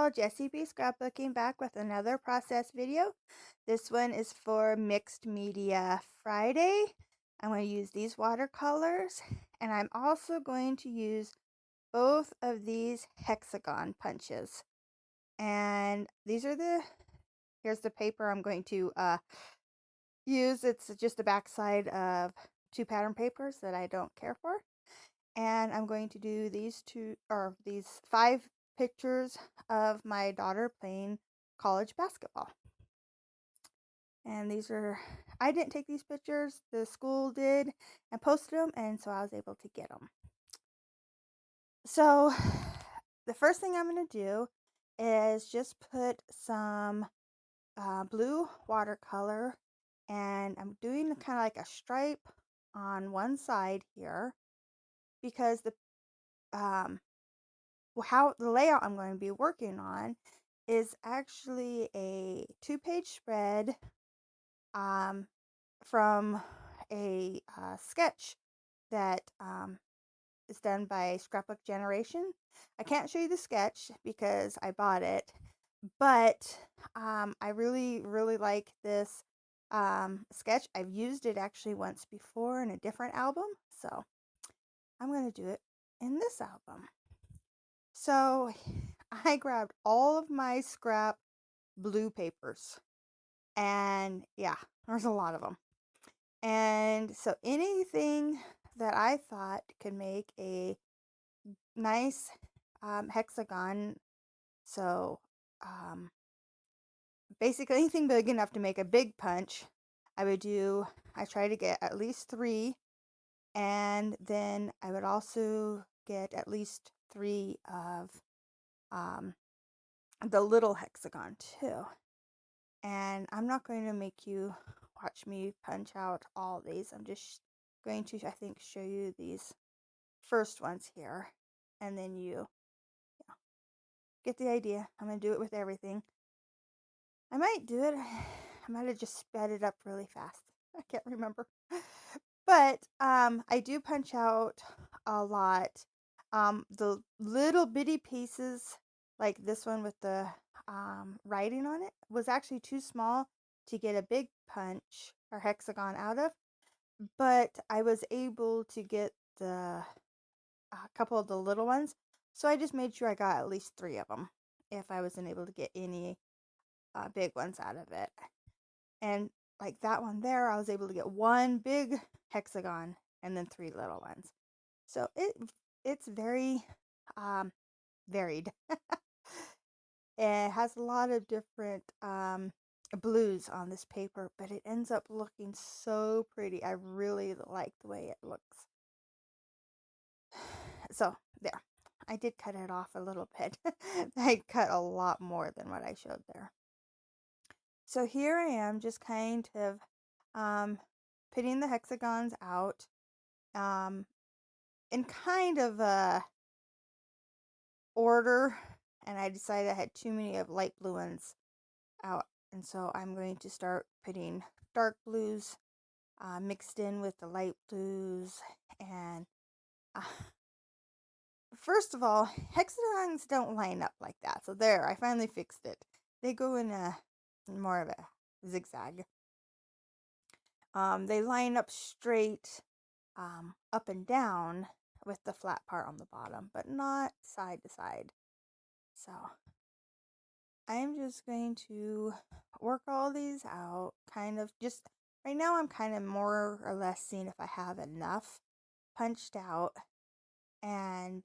y'all, Jessie B Scrapbooking back with another process video. This one is for Mixed Media Friday. I'm going to use these watercolors, and I'm also going to use both of these hexagon punches. And here's the paper I'm going to use. It's just the backside of two pattern papers that I don't care for. And I'm going to do these five pictures of my daughter playing college basketball. And I didn't take these pictures, the school did and posted them, and so I was able to get them. So the first thing I'm going to do is just put some blue watercolor, and I'm doing kind of like a stripe on one side here because how the layout I'm going to be working on is actually a 2-page spread from a sketch that is done by Scrapbook Generation. I can't show you the sketch because I bought it, but I really, really like this sketch. I've used it actually once before in a different album, so I'm going to do it in this album. So I grabbed all of my scrap blue papers, and yeah, there's a lot of them. And so anything that I thought could make a nice hexagon, so basically anything big enough to make a big punch, I try to get at least 3, and then I would also get at least 3 of the little hexagon too. And I'm not going to make you watch me punch out all these. I'm just going to, I think, show you these first ones here, and then you get the idea. I'm going to do it with everything. I might do it. I might have just sped it up really fast. I can't remember. But I do punch out a lot. The little bitty pieces, like this one with the writing on it, was actually too small to get a big punch or hexagon out of. But I was able to get a couple of the little ones. So I just made sure I got at least 3 of them if I wasn't able to get any big ones out of it. And like that one there, I was able to get 1 big hexagon and then 3 little ones. So it's very varied. It has a lot of different blues on this paper, but it ends up looking so pretty. I really like the way it looks. So there, I did cut it off a little bit. I cut a lot more than what I showed there. So here I am just kind of putting the hexagons out in kind of a order, and I decided I had too many of light blue ones out, and so I'm going to start putting dark blues mixed in with the light blues. And first of all, hexagons don't line up like that, so there, I finally fixed it. They go in more of a zigzag. They line up straight up and down with the flat part on the bottom, but not side to side. So I'm just going to work all these out, kind of just right now. I'm kind of more or less seeing if I have enough punched out, and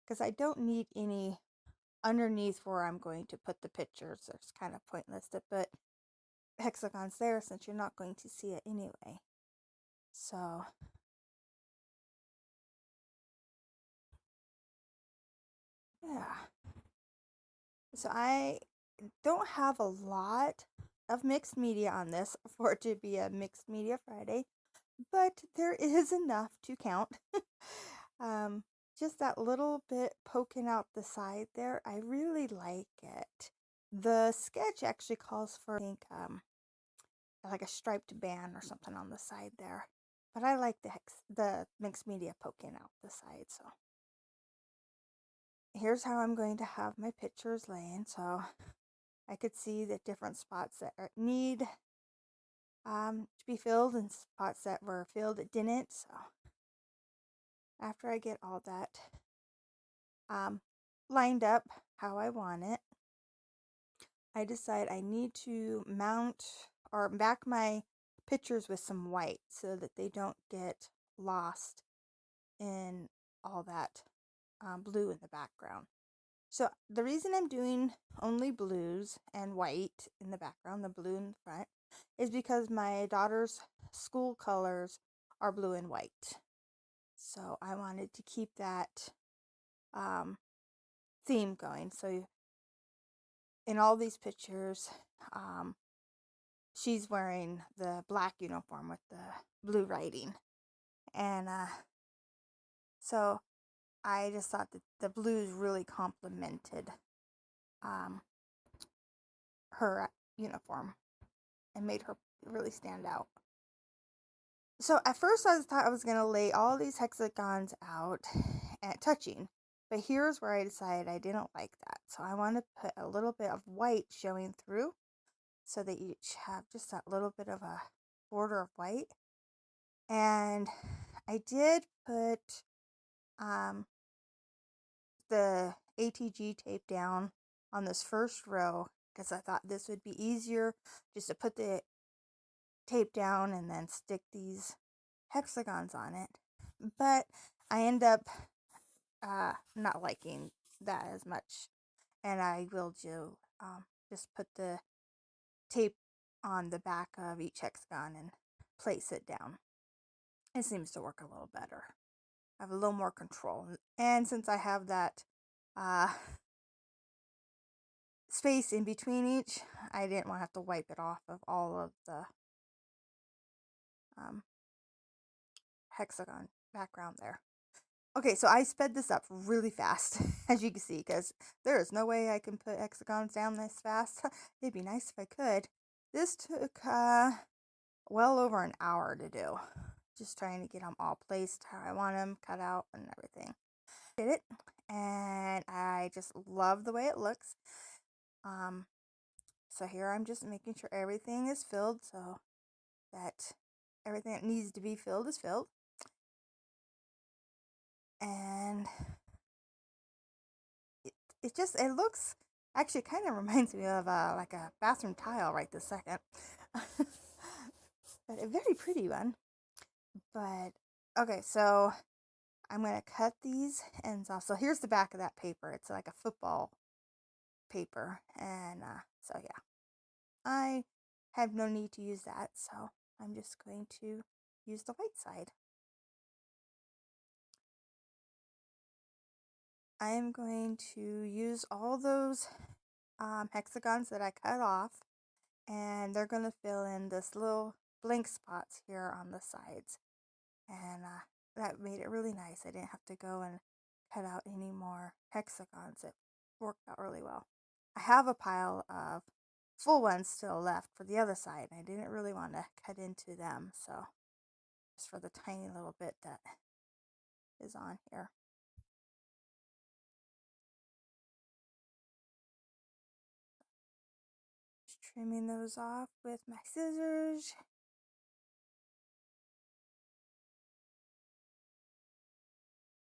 because I don't need any underneath where I'm going to put the pictures. It's kind of pointless to put hexagons there since you're not going to see it anyway. So yeah. So I don't have a lot of mixed media on this for it to be a Mixed Media Friday, but there is enough to count. Just that little bit poking out the side there, I really like it. The sketch actually calls for, I think, like a striped band or something on the side there, but I like the mixed media poking out the side. So, here's how I'm going to have my pictures laying, so I could see the different spots that need to be filled and spots that were filled that didn't. So after I get all that lined up how I want it, I decide I need to mount or back my pictures with some white so that they don't get lost in all that blue in the background. So the reason I'm doing only blues and white in the background, the blue in front, is because my daughter's school colors are blue and white. So I wanted to keep that theme going. So in all these pictures, she's wearing the black uniform with the blue writing. And so I just thought that the blues really complemented her uniform and made her really stand out. So at first I thought I was going to lay all these hexagons out and touching, but here's where I decided I didn't like that. So I want to put a little bit of white showing through so they each have just that little bit of a border of white. And I did put the ATG tape down on this first row because I thought this would be easier just to put the tape down and then stick these hexagons on it. But I end up not liking that as much, and I will do just put the tape on the back of each hexagon and place it down. It seems to work a little better. I have a little more control, and since I have that space in between each, I didn't want to have to wipe it off of all of the hexagon background there. Okay, so I sped this up really fast, as you can see, because there is no way I can put hexagons down this fast. It'd be nice if I could. This took well over an hour to do, just trying to get them all placed how I want them, cut out, and everything. Did it, and I just love the way it looks. So here I'm just making sure everything is filled so that everything that needs to be filled is filled. And it looks, actually kind of reminds me of like a bathroom tile right this second. But a very pretty one. But okay, so I'm going to cut these ends off. So here's the back of that paper. It's like a football paper. And so yeah, I have no need to use that. So I'm just going to use the white side. I am going to use all those hexagons that I cut off, and they're going to fill in this little blank spots here on the sides. And that made it really nice. I didn't have to go and cut out any more hexagons. It worked out really well. I have a pile of full ones still left for the other side. I didn't really want to cut into them, so just for the tiny little bit that is on here. Just trimming those off with my scissors.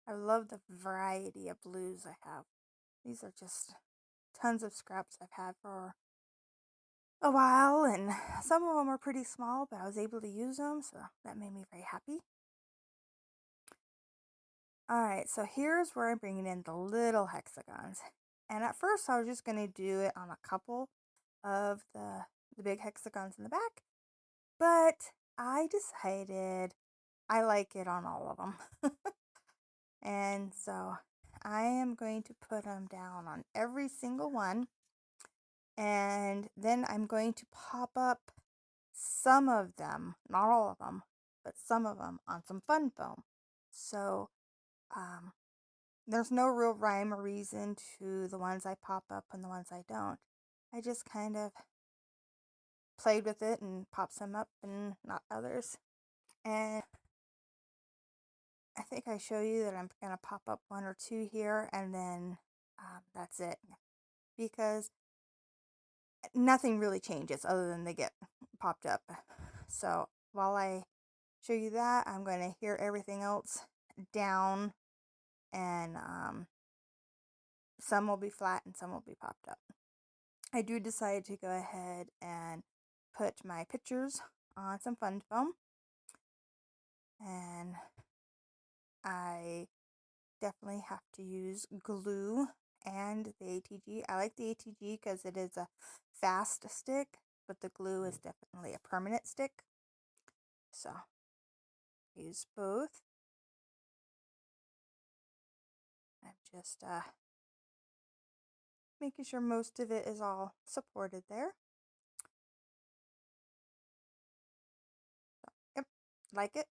I love the variety of blues I have. These are just tons of scraps I've had for a while, and some of them are pretty small, but I was able to use them, so that made me very happy. Alright, so here's where I'm bringing in the little hexagons. And at first I was just going to do it on a couple of the big hexagons in the back, but I decided I like it on all of them. And so I am going to put them down on every single one. And then I'm going to pop up some of them, not all of them, but some of them on some fun foam. So there's no real rhyme or reason to the ones I pop up and the ones I don't. I just kind of played with it and pop some up and not others. And I think I show you that I'm going to pop up one or two here and then that's it. Because nothing really changes other than they get popped up. So while I show you that, I'm going to hear everything else down, and some will be flat and some will be popped up. I do decide to go ahead and put my pictures on some fun foam, and I definitely have to use glue and the ATG. I like the ATG because it is a fast stick, but the glue is definitely a permanent stick. So use both. I'm just making sure most of it is all supported there. So, yep, like it.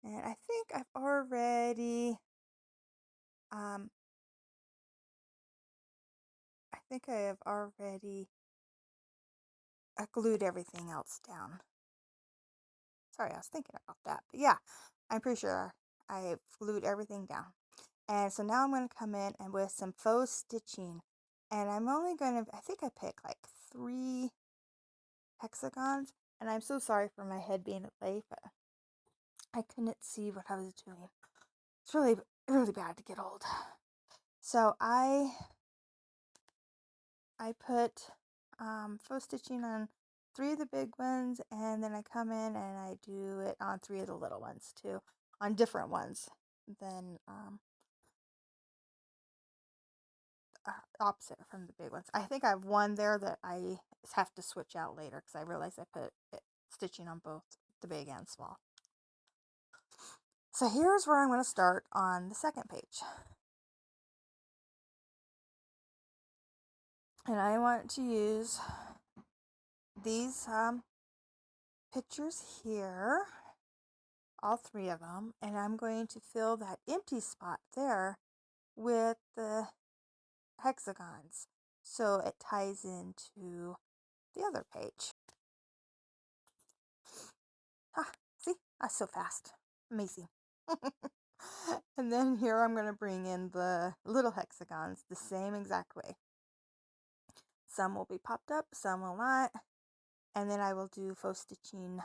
And I think I've already, um, I think I have already glued everything else down. Sorry, I was thinking about that. But yeah, I'm pretty sure I've glued everything down. And so now I'm going to come in and with some faux stitching. And I'm only going to, I think I picked like 3 hexagons. And I'm so sorry for my head being away, but I couldn't see what I was doing. It's really, really bad to get old. So I put faux stitching on 3 of the big ones, and then I come in and I do it on 3 of the little ones too, on different ones than opposite from the big ones. I think I have one there that I have to switch out later because I realized I put stitching on both the big and small. So here's where I'm going to start on the second page. And I want to use these pictures here, all 3 of them, and I'm going to fill that empty spot there with the hexagons so it ties into the other page. Ah, see? That's so fast. Amazing. And then here I'm going to bring in the little hexagons the same exact way. Some will be popped up, some will not. And then I will do faux stitching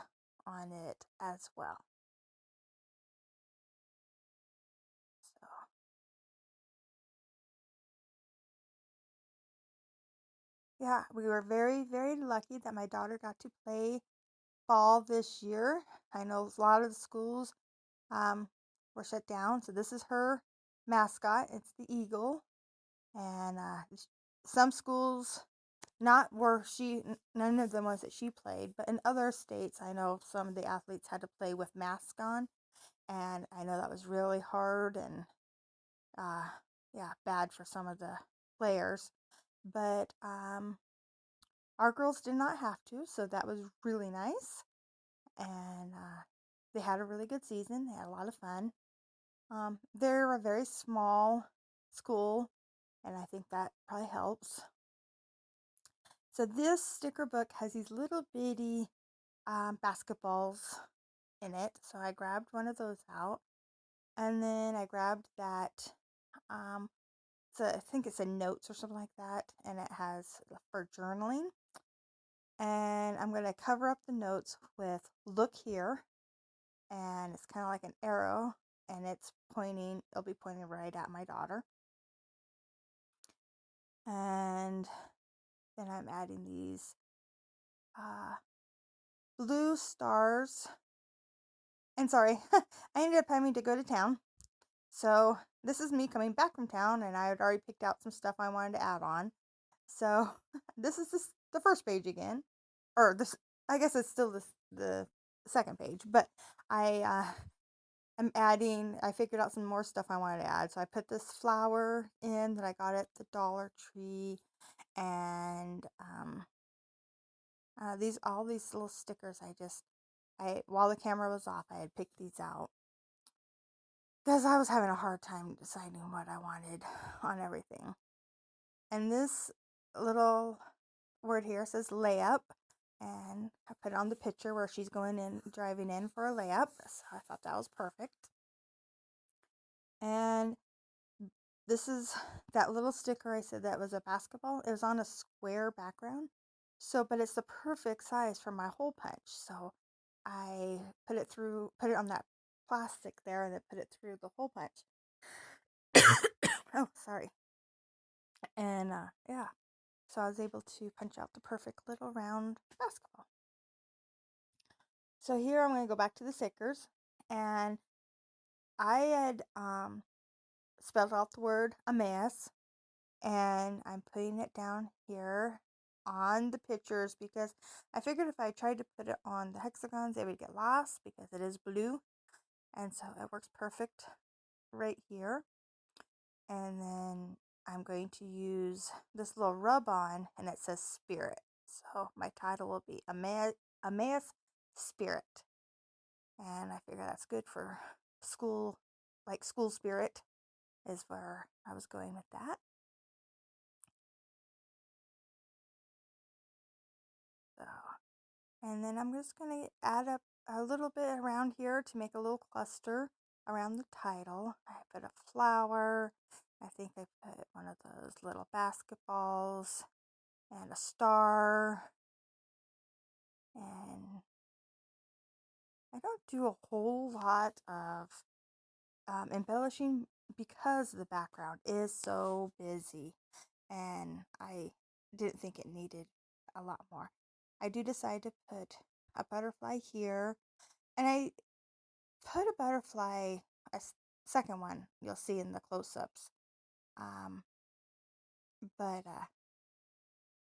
on it as well. So yeah, we were very, very lucky that my daughter got to play ball this year. I know a lot of the schools were shut down, so this is her mascot. It's the eagle, and some schools, not where none of the ones that she played, but in other states, I know some of the athletes had to play with masks on, and I know that was really hard and yeah, bad for some of the players. But our girls did not have to, so that was really nice. And they had a really good season. They had a lot of fun. They're a very small school, and I think that probably helps. So this sticker book has these little bitty basketballs in it. So I grabbed one of those out, and then I grabbed that. So I think it's a notes or something like that, and it has for journaling. And I'm going to cover up the notes with "look here," and it's kind of like an arrow, and it'll be pointing right at my daughter. And then I'm adding these blue stars. And sorry, I ended up having to go to town. So this is me coming back from town, and I had already picked out some stuff I wanted to add on. So this is the first page again, or this. I guess it's still the second page, but I'm adding. I figured out some more stuff I wanted to add, so I put this flower in that I got at the Dollar Tree, and all these little stickers. While the camera was off, I had picked these out because I was having a hard time deciding what I wanted on everything. And this little word here says layup, and I put it on the picture where she's going in, driving in for a layup. So I thought that was perfect. And this is that little sticker I said that was a basketball. It was on a square background. So, but it's the perfect size for my hole punch. So I put it on that plastic there and then put it through the hole punch. Oh, sorry. And yeah, so I was able to punch out the perfect little round basketball. So here I'm going to go back to the stickers, and I had spelled out the word Emmaus, and I'm putting it down here on the pictures because I figured if I tried to put it on the hexagons, it would get lost because it is blue, and so it works perfect right here. And then I'm going to use this little rub on, and it says Spirit. So my title will be Emmaus Spirit. And I figure that's good for school, like school spirit is where I was going with that. So, and then I'm just going to add up a little bit around here to make a little cluster around the title. I put a flower. I think I put one of those little basketballs and a star. And I don't do a whole lot of embellishing because the background is so busy, and I didn't think it needed a lot more. I do decide to put a butterfly here, and I put a butterfly, a second one you'll see in the close-ups, um, but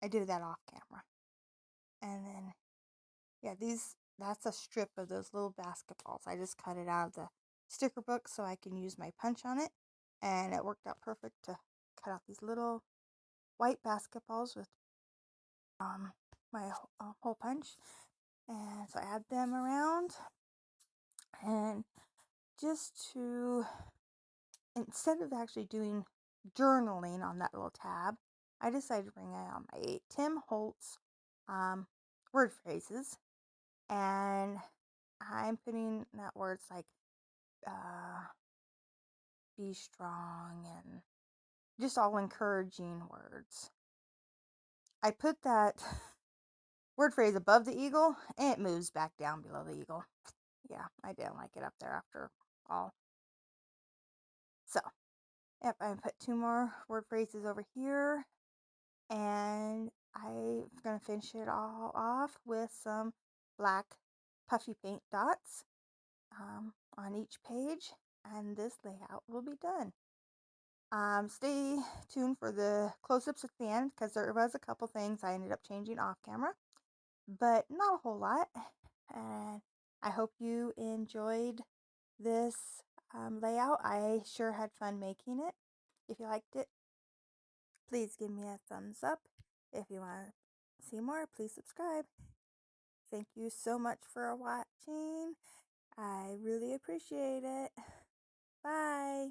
I do that off camera. And then yeah, that's a strip of those little basketballs. I just cut it out of the sticker book so I can use my punch on it, and it worked out perfect to cut out these little white basketballs with my hole punch. And so I add them around, and just to, instead of actually doing journaling on that little tab, I decided to bring out my Tim Holtz word phrases, and I'm putting that words like be strong and just all encouraging words. I put that word phrase above the eagle, and it moves back down below the eagle. Yeah, I didn't like it up there after all. So, yep, I put 2 more word phrases over here, and I'm going to finish it all off with some black puffy paint dots on each page, and this layout will be done. Stay tuned for the close-ups at the end because there was a couple things I ended up changing off camera, but not a whole lot. And I hope you enjoyed this layout. I sure had fun making it. If you liked it, please give me a thumbs up. If you want to see more, please subscribe. Thank you so much for watching. I really appreciate it. Bye.